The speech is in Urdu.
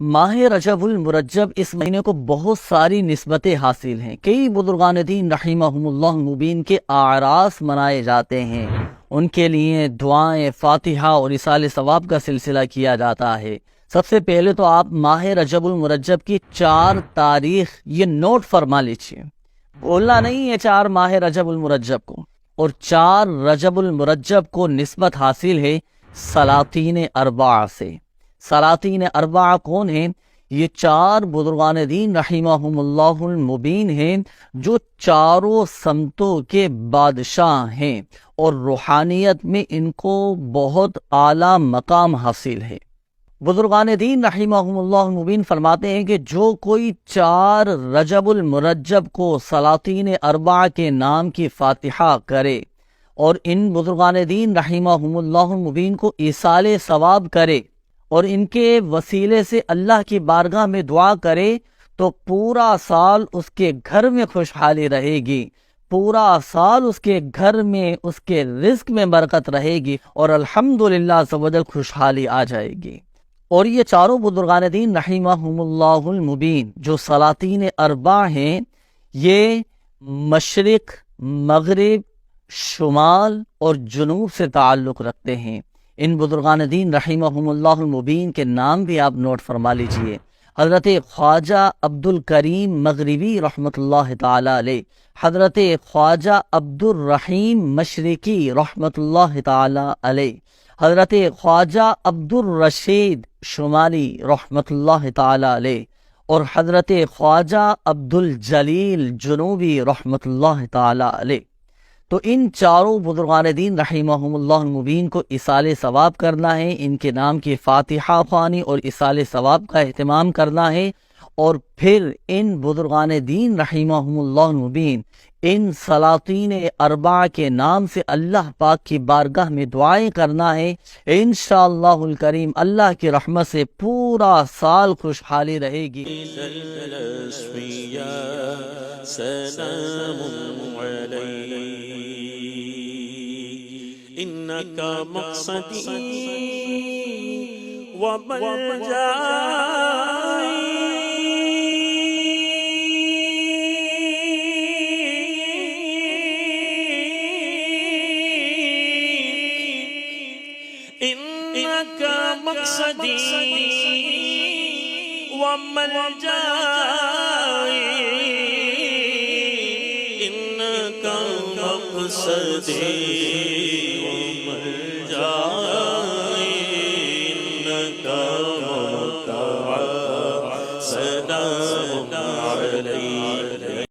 ماہ رجب المرجب، اس مہینے کو بہت ساری نسبتیں حاصل ہیں۔ کئی بزرگان دین رحمہم اللہ مبین کے اعراس منائے جاتے ہیں، ان کے لیے دعائیں، فاتحہ اور ایصال ثواب کا سلسلہ کیا جاتا ہے۔ سب سے پہلے تو آپ ماہ رجب المرجب کی 4 تاریخ یہ نوٹ فرما لیجیے، بولنا نہیں ہے 4 ماہ رجب المرجب کو، اور 4 رجب المرجب کو نسبت حاصل ہے سلاطین اربعہ سے۔ سلاطین اربعہ کون ہیں؟ یہ 4 بزرگان دین رحمہم اللہ المبین ہیں، جو چاروں سمتوں کے بادشاہ ہیں، اور روحانیت میں ان کو بہت اعلیٰ مقام حاصل ہے۔ بزرگان دین رحمہم اللہ المبین فرماتے ہیں کہ جو کوئی 4 رجب المرجب کو سلاطین اربعہ کے نام کی فاتحہ کرے، اور ان بزرگان دین رحمہم اللہ المبین کو ایصال ثواب کرے، اور ان کے وسیلے سے اللہ کی بارگاہ میں دعا کرے، تو پورا سال اس کے گھر میں خوشحالی رہے گی، پورا سال اس کے گھر میں، اس کے رزق میں برکت رہے گی، اور الحمدللہ عز و جل خوشحالی آ جائے گی۔ اور یہ چاروں بزرگان دین رحمہم اللہ المبین جو سلاطین اربعہ ہیں، یہ مشرق، مغرب، شمال اور جنوب سے تعلق رکھتے ہیں۔ ان بزرگان دین رحمہم اللہ المبین کے نام بھی آپ نوٹ فرما لیجئے۔ حضرت خواجہ عبد الکریم مغربی رحمۃ اللہ تعالی علیہ، حضرت خواجہ عبد الرحیم مشرقی رحمۃ اللہ تعالی علیہ، حضرت خواجہ عبد الرشید شمالی رحمۃ اللہ تعالی علیہ، اور حضرت خواجہ عبد الجلیل جنوبی رحمۃ اللہ تعالی علیہ۔ تو ان چاروں بزرگان دین رحمہم اللہ المبین کو ایصال ثواب کرنا ہے، ان کے نام کی فاتحہ خوانی اور ایصال ثواب کا اہتمام کرنا ہے، اور پھر ان بزرگان دین رحمہم اللہ المبین، ان سلاطین اربعہ کے نام سے اللہ پاک کی بارگاہ میں دعائیں کرنا ہے۔ انشاءاللہ الکریم اللہ کی رحمت سے پورا سال خوشحالی رہے گی۔ انکا مقصدی و ملجائی، انکا مقصدی و ملجائی، انکا مقصدی سلام علیہ